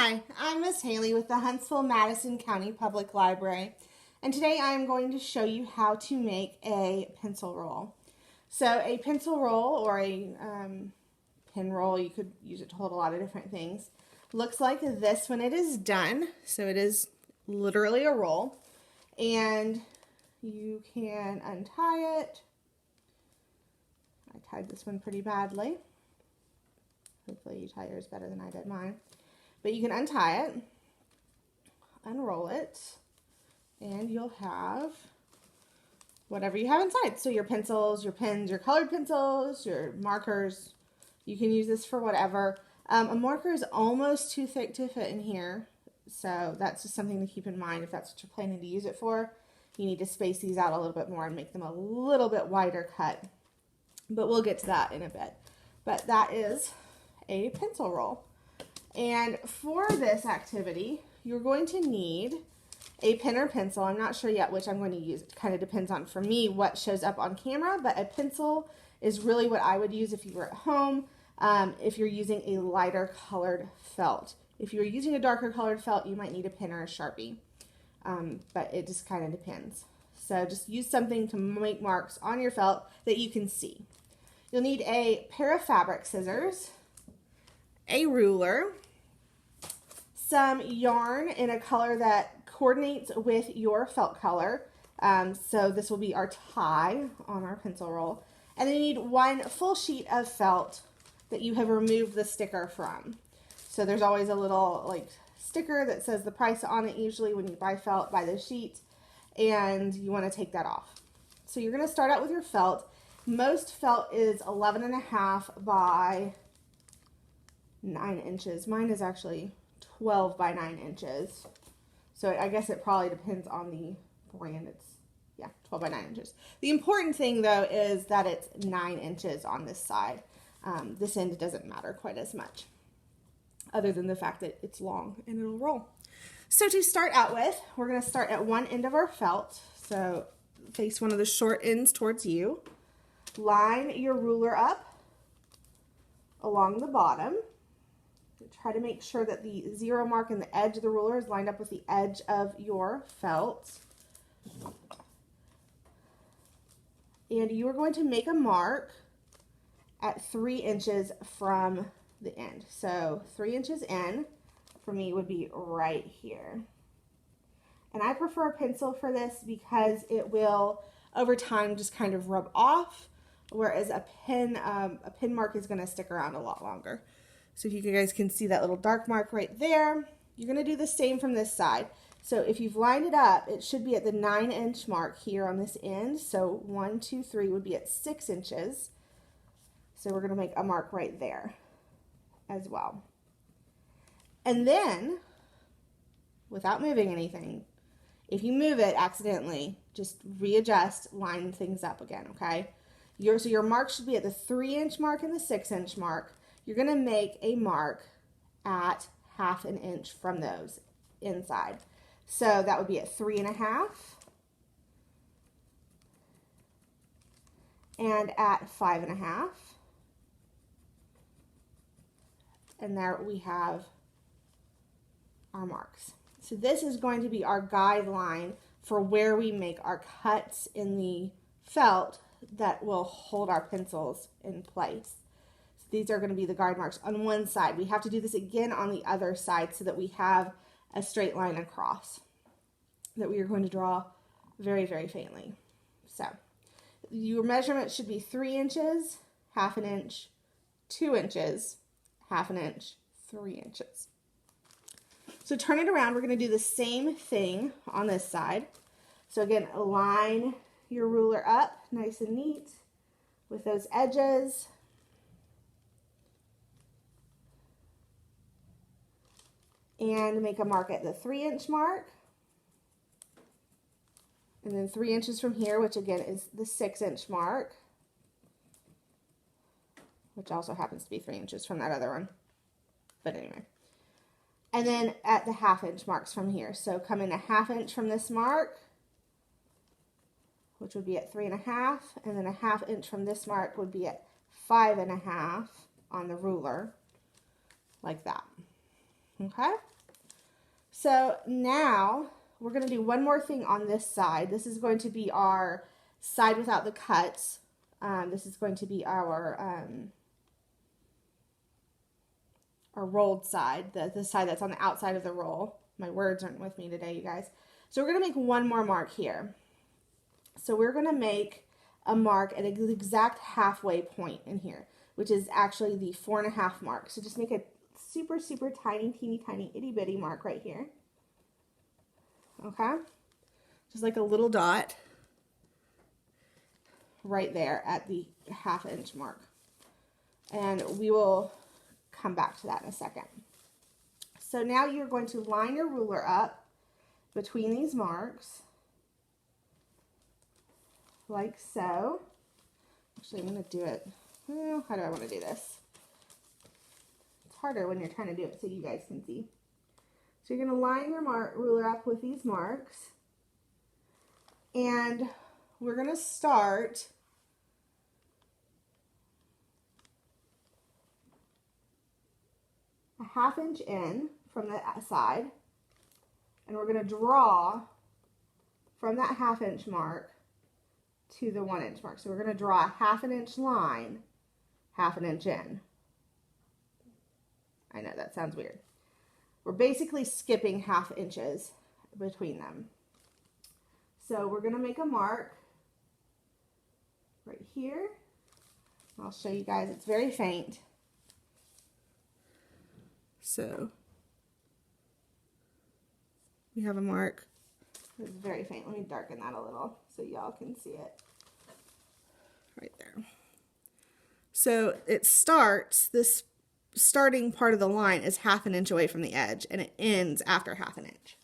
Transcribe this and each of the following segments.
Hi, I'm Miss Haley with the Huntsville-Madison County Public Library, and today I'm going to show you how to make a pencil roll. So a pencil roll, or a pen roll, you could use it to hold a lot of different things, looks like this when it is done. So it is literally a roll, and you can untie it. I tied this one pretty badly. Hopefully you tie yours better than I did mine. But you can untie it, unroll it, and you'll have whatever you have inside. So your pencils, your pens, your colored pencils, your markers. You can use this for whatever. A marker is almost too thick to fit in here, so that's just something to keep in mind if that's what you're planning to use it for. You need to space these out a little bit more and make them a little bit wider cut. But we'll get to that in a bit. But that is a pencil roll. And for this activity, you're going to need a pen or pencil. I'm not sure yet which I'm going to use. It kind of depends on, for me, what shows up on camera, but a pencil is really what I would use if you were at home, if you're using a lighter colored felt. If you're using a darker colored felt, you might need a pen or a Sharpie, but it just kind of depends. So just use something to make marks on your felt that you can see. You'll need a pair of fabric scissors, a ruler, some yarn in a color that coordinates with your felt color. So this will be our tie on our pencil roll. And then you need one full sheet of felt that you have removed the sticker from. So there's always a little sticker that says the price on it usually when you buy felt by the sheet, and you want to take that off. So you're going to start out with your felt. Most felt is 11.5 by 9 inches. Mine is actually 12 by 9 inches. So I guess it probably depends on the brand. It's, yeah, 12 by 9 inches. The important thing though is that it's 9 inches on this side. This end doesn't matter quite as much, other than the fact that it's long and it'll roll. So to start out with, we're going to start at one end of our felt. So face one of the short ends towards you. Line your ruler up along the bottom. Try to make sure that the zero mark in the edge of the ruler is lined up with the edge of your felt. And you are going to make a mark at 3 inches from the end. So 3 inches in, for me, would be right here. And I prefer a pencil for this because it will, over time, just kind of rub off, whereas a pen mark is going to stick around a lot longer. So if you guys can see that little dark mark right there, you're going to do the same from this side. So if you've lined it up, it should be at the 9-inch mark here on this end. So 1, 2, 3 would be at 6 inches. So we're going to make a mark right there as well. And then, without moving anything, if you move it accidentally, just readjust, line things up again, okay? So your mark should be at the 3-inch mark and the 6-inch mark. You're going to make a mark at 1/2 inch from those inside. So that would be at 3.5 and at 5.5. And there we have our marks. So this is going to be our guideline for where we make our cuts in the felt that will hold our pencils in place. These are going to be the guide marks on one side. We have to do this again on the other side so that we have a straight line across that we are going to draw very, very faintly. So your measurement should be 3 inches, 1/2 inch, 2 inches, 1/2 inch, 3 inches. So turn it around. We're going to do the same thing on this side. So again, line your ruler up nice and neat with those edges. And make a mark at the 3-inch mark. And then 3 inches from here, which again is the 6-inch mark, which also happens to be 3 inches from that other one. But anyway. And then at the 1/2 inch marks from here. So come in 1/2 inch from this mark, which would be at 3.5, and then 1/2 inch from this mark would be at 5.5 on the ruler, like that. Okay? So now we're going to do one more thing on this side. This is going to be our side without the cuts. This is going to be our rolled side, the side that's on the outside of the roll. My words aren't with me today, you guys. So we're going to make one more mark here. So we're going to make a mark at an exact halfway point in here, which is actually the 4.5 mark. So just make a super, super tiny, teeny, tiny, itty bitty mark right here. Okay? Just like a little dot right there at the 1/2 inch mark. And we will come back to that in a second. So now you're going to line your ruler up between these marks, like so. Actually, I'm going to do it. Oh, how do I want to do this? It's harder when you're trying to do it so you guys can see. So you're going to line your ruler up with these marks. And we're going to start a 1/2 inch in from the side. And we're going to draw from that 1/2 inch mark to the 1 inch mark. So we're going to draw a 1/2 inch line, 1/2 inch in. I know that sounds weird. We're basically skipping 1/2 inches between them. So we're going to make a mark right here. I'll show you guys. It's very faint. So we have a mark. It's very faint. Let me darken that a little so y'all can see it. Right there. So it starts, this starting part of the line is 1/2 inch away from the edge, and it ends after 1/2 inch.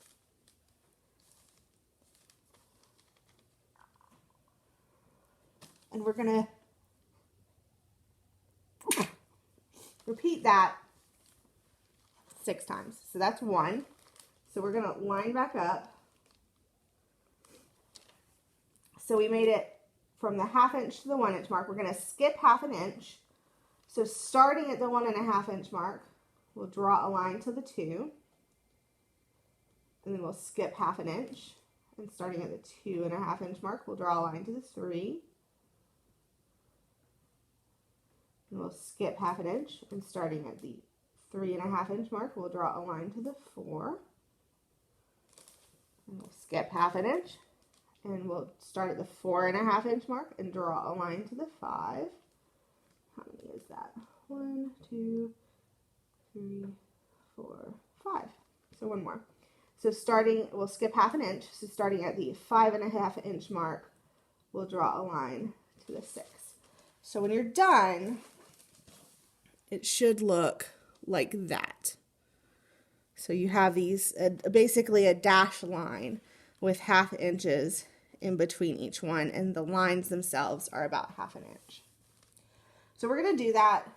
And we're going to repeat that 6 times. So that's 1. So we're going to line back up. So we made it from the 1/2 inch to the 1 inch mark. We're going to skip 1/2 inch. So starting at the 1.5 inch mark, we'll draw a line to the 2. And then we'll skip 1/2 inch. And starting at the 2.5 inch mark, we'll draw a line to the 3. And we'll skip 1/2 inch. And starting at the 3.5 inch mark, we'll draw a line to the 4. And we'll skip 1/2 inch. And we'll start at the 4.5 inch mark and draw a line to the 5. How many is that? 1, 2, 3, 4, 5. So one more. So starting, we'll skip 1/2 inch. So starting at the 5.5 inch mark, we'll draw a line to the 6. So when you're done, it should look like that. So you have these, basically a dash line with 1/2 inches in between each one, and the lines themselves are about 1/2 inch. So we're going to do that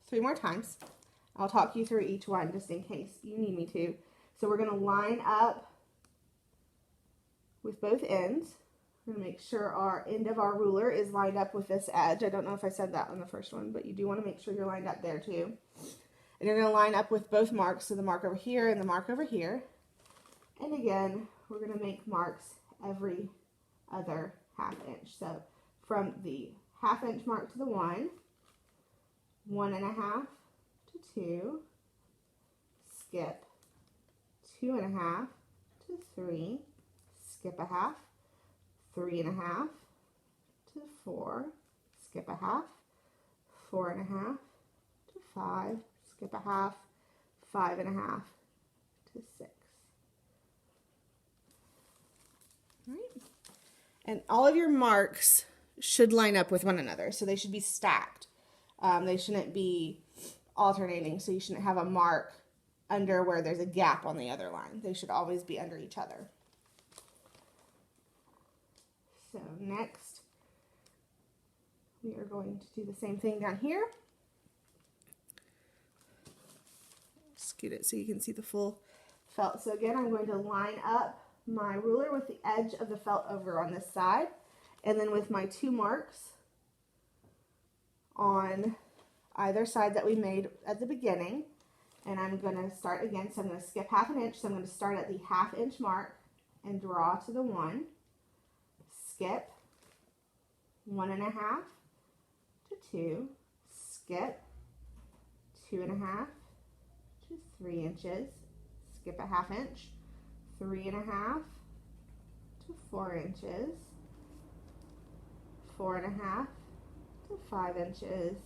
3 more times. I'll talk you through each one just in case you need me to. So we're going to line up with both ends. We're going to make sure our end of our ruler is lined up with this edge. I don't know if I said that on the first one, but you do want to make sure you're lined up there too. And you're going to line up with both marks, so the mark over here and the mark over here. And again, we're going to make marks every other 1/2 inch. So from the 1/2 inch mark to the 1, 1.5 to 2, skip 2.5 to 3, skip a 1/2, 3.5 to 4, skip a 1/2, 4.5 to 5, skip a 1/2, 5.5 to 6. All right. And all of your marks should line up with one another, so they should be stacked. They shouldn't be alternating, so you shouldn't have a mark under where there's a gap on the other line. They should always be under each other. So next, we are going to do the same thing down here. Scoot it so you can see the full felt. So again, I'm going to line up my ruler with the edge of the felt over on this side, and then with my 2 marks on either side that we made at the beginning, And I'm going to start again, so I'm going to skip 1/2 inch. So I'm going to start at the 1/2 inch mark and draw to the 1, skip 1 1/2 to 2, skip 2 1/2 to 3 inches, skip 1/2 inch, 3 1/2 to 4 inches, 4 1/2 to 5 inches,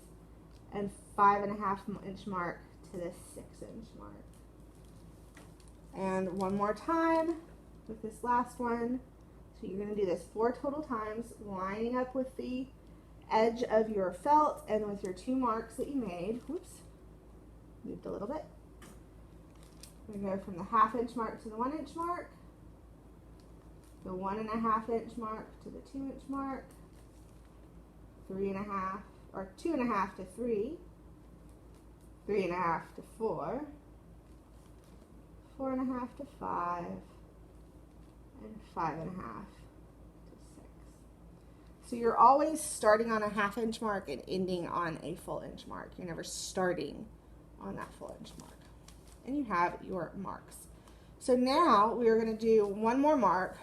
and 5 1/2 inch mark to the 6 inch mark. And one more time with this last one. So you're going to do this 4 total times, lining up with the edge of your felt and with your 2 marks that you made. Whoops, moved a little bit. We're going to go from the 1/2 inch mark to the 1 inch mark, the 1 1/2 inch mark to the 2 inch mark, 3 1/2 or 2 1/2 to 3, 3 1/2 to 4, 4 1/2 to 5, and 5 1/2 to 6. So you're always starting on a 1/2 inch mark and ending on a full inch mark. You're never starting on that full inch mark. And you have your marks. So now we are going to do one more mark.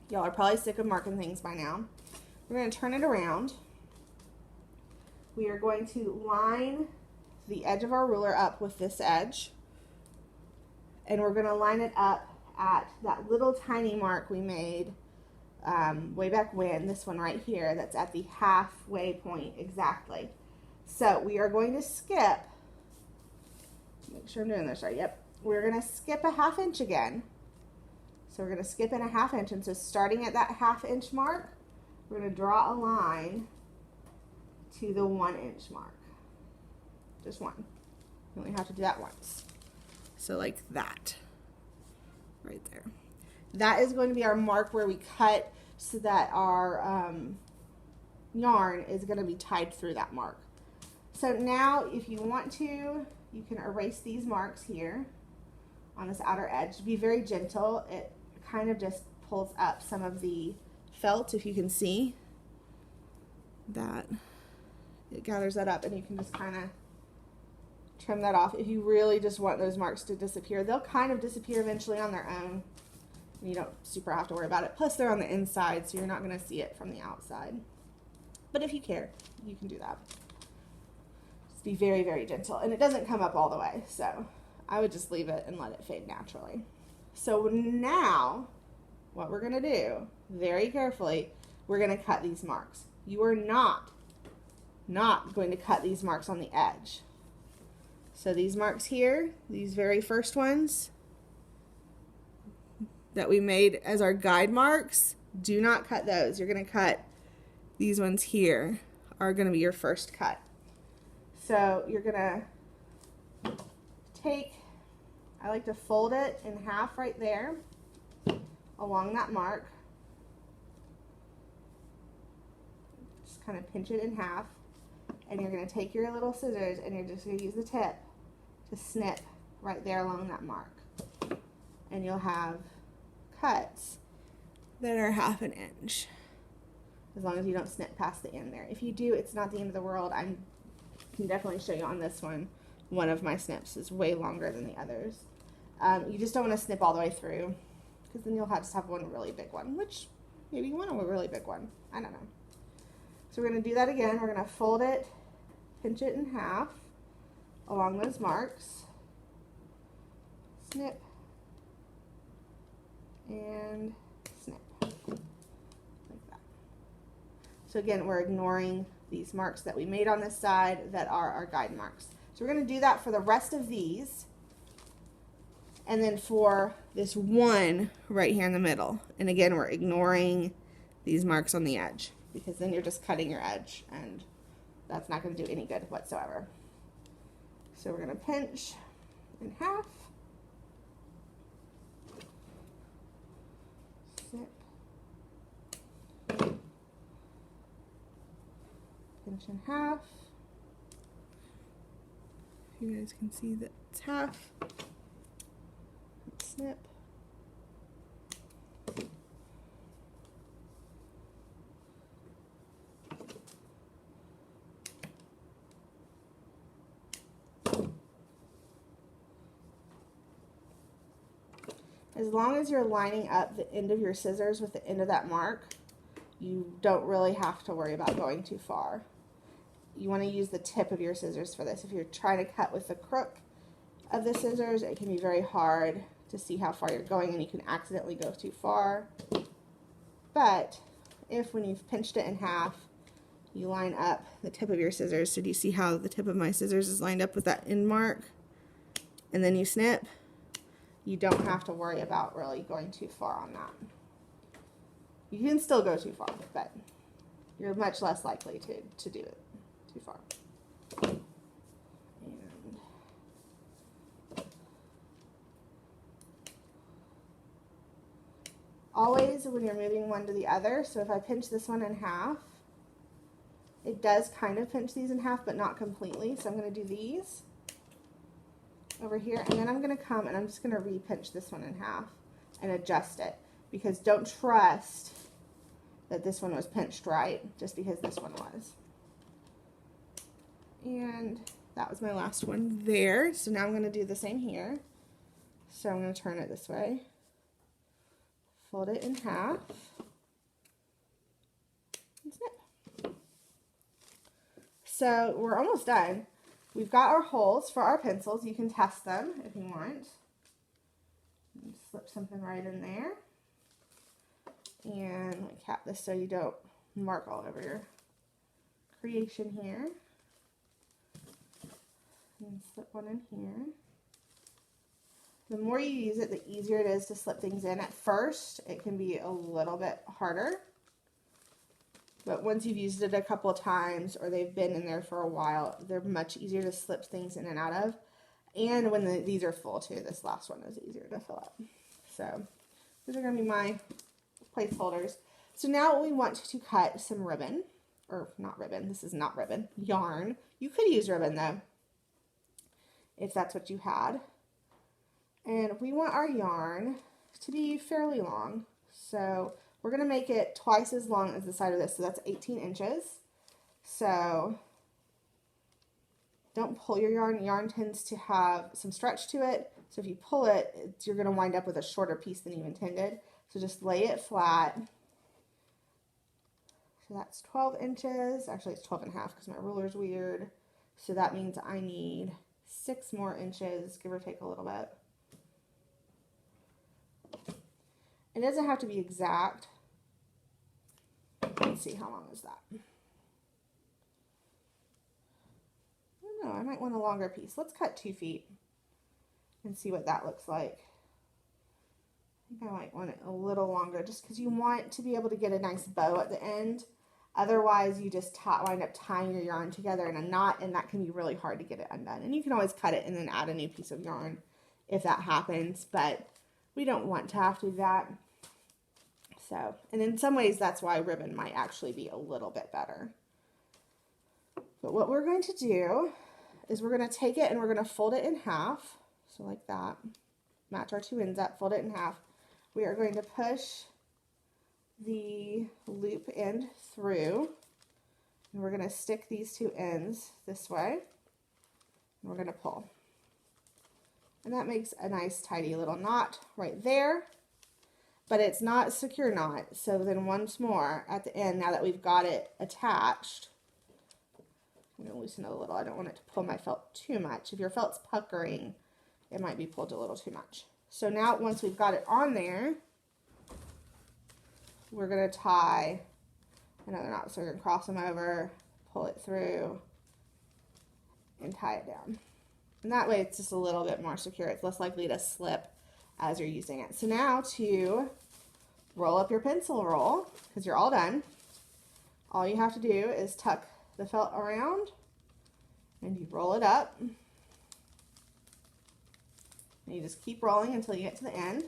Y'all are probably sick of marking things by now. We're going to turn it around. We are going to line the edge of our ruler up with this edge. And we're going to line it up at that little tiny mark we made way back when, this one right here, that's at the halfway point exactly. So we are going to skip, make sure I'm doing this right, yep. We're going to skip a 1/2 inch again. So we're going to skip in a 1/2 inch, and so starting at that 1/2 inch mark, we're going to draw a line to the 1 inch mark. Just one. You only have to do that once. So like that, right there. That is going to be our mark where we cut so that our yarn is going to be tied through that mark. So now if you want to, you can erase these marks here on this outer edge. Be very gentle. It kind of just pulls up some of the felt, if you can see that. It gathers that up, and you can just kind of trim that off. If you really just want those marks to disappear, they'll kind of disappear eventually on their own. You don't super have to worry about it. Plus they're on the inside, so you're not going to see it from the outside. But if you care, you can do that. Just be very, very gentle. And it doesn't come up all the way, so I would just leave it and let it fade naturally. So now, what we're going to do, very carefully, we're going to cut these marks. You are not going to cut these marks on the edge. So these marks here, these very first ones that we made as our guide marks, do not cut those. You're going to cut these ones here, are going to be your first cut. So you're going to take, I like to fold it in half right there along that mark. Just kind of pinch it in half. And you're going to take your little scissors and you're just going to use the tip to snip right there along that mark. And you'll have cuts that are 1/2 inch, as long as you don't snip past the end there. If you do, it's not the end of the world. I can definitely show you on this one. One of my snips is way longer than the others. You just don't want to snip all the way through, because then you'll just have one really big one, which maybe you want a really big one. I don't know. So we're going to do that again. We're going to fold it, pinch it in half along those marks, snip, and snip, like that. So again, we're ignoring these marks that we made on this side that are our guide marks. So we're going to do that for the rest of these, and then for this one right here in the middle. And again, we're ignoring these marks on the edge, because then you're just cutting your edge, and that's not going to do any good whatsoever. So we're going to pinch in half, snip, pinch in half. You guys can see that it's half, snip, As long as you're lining up the end of your scissors with the end of that mark, you don't really have to worry about going too far. You want to use the tip of your scissors for this. If you're trying to cut with the crook of the scissors, it can be very hard to see how far you're going and you can accidentally go too far. But if when you've pinched it in half, you line up the tip of your scissors, so do you see how the tip of my scissors is lined up with that end mark? And then you snip, you don't have to worry about really going too far on that. You can still go too far, but you're much less likely to do it too far. And always when you're moving one to the other, so if I pinch this one in half, it does kind of pinch these in half, but not completely. So I'm going to do these over here, and then I'm going to come and I'm just going to re-pinch this one in half and adjust it, because don't trust that this one was pinched right just because this one was. And that was my last one there. So now I'm going to do the same here. So I'm going to turn it this way, fold it in half, and snip. So we're almost done. We've got our holes for our pencils. You can test them if you want. Slip something right in there. And cap this so you don't mark all over your creation here. And slip one in here. The more you use it, the easier it is to slip things in. At first, it can be a little bit harder. But once you've used it a couple of times or they've been in there for a while, they're much easier to slip things in and out of. And when these are full too, this last one is easier to fill up. So those are going to be my placeholders. So now we want to cut some ribbon, or not ribbon, this is not ribbon, yarn. You could use ribbon though, if that's what you had. And we want our yarn to be fairly long. So we're going to make it twice as long as the side of this, so that's 18 inches. So don't pull your yarn. Yarn tends to have some stretch to it, so if you pull it, you're going to wind up with a shorter piece than you intended. So just lay it flat. So that's 12 inches. Actually, it's 12 and a half because my ruler's weird. So that means I need 6 more inches, give or take a little bit. It doesn't have to be exact. Let's see, how long is that? I don't know, I might want a longer piece. Let's cut 2 feet and see what that looks like. I think I might want it a little longer just because you want to be able to get a nice bow at the end. Otherwise, you just wind up tying your yarn together in a knot, and that can be really hard to get it undone. And you can always cut it and then add a new piece of yarn if that happens, but we don't want to have to do that. So, and in some ways, that's why ribbon might actually be a little bit better. But what we're going to do is we're going to take it and we're going to fold it in half. So like that. Match our 2 ends up, fold it in half. We are going to push the loop end through, and we're going to stick these 2 ends this way, and we're going to pull. And that makes a nice tidy little knot right there, but it's not a secure knot. So then once more at the end, now that we've got it attached, I'm going to loosen it a little. I don't want it to pull my felt too much. If your felt's puckering, it might be pulled a little too much. So now once we've got it on there, we're going to tie another knot. So we're going to cross them over, pull it through, and tie it down. And that way it's just a little bit more secure. It's less likely to slip as you're using it. So now to roll up your pencil roll, because you're all done, all you have to do is tuck the felt around and you roll it up. And you just keep rolling until you get to the end.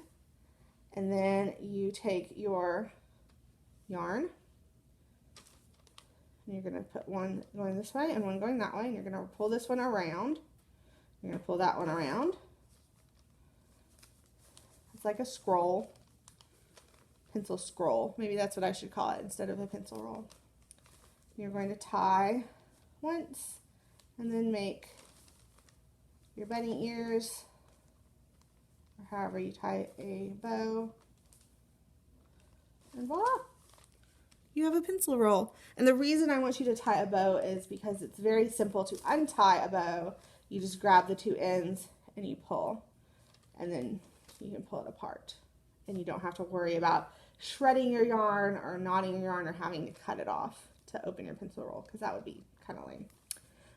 And then you take your yarn, and you're going to put one going this way and one going that way, and you're going to pull this one around. You're going to pull that one around. It's like a scroll, pencil scroll. Maybe that's what I should call it instead of a pencil roll. You're going to tie once and then make your bunny ears or however you tie a bow. And voila! You have a pencil roll. And the reason I want you to tie a bow is because it's very simple to untie a bow. You just grab the two ends and you pull, and then you can pull it apart. And you don't have to worry about shredding your yarn or knotting your yarn or having to cut it off to open your pencil roll, because that would be kind of lame.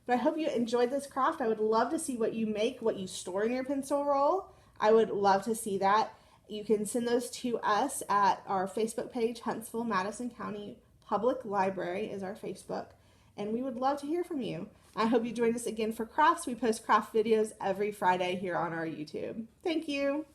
But I hope you enjoyed this craft. I would love to see what you make, what you store in your pencil roll. I would love to see that. You can send those to us at our Facebook page. Huntsville Madison County Public Library is our Facebook, and we would love to hear from you. I hope you join us again for crafts. We post craft videos every Friday here on our YouTube. Thank you.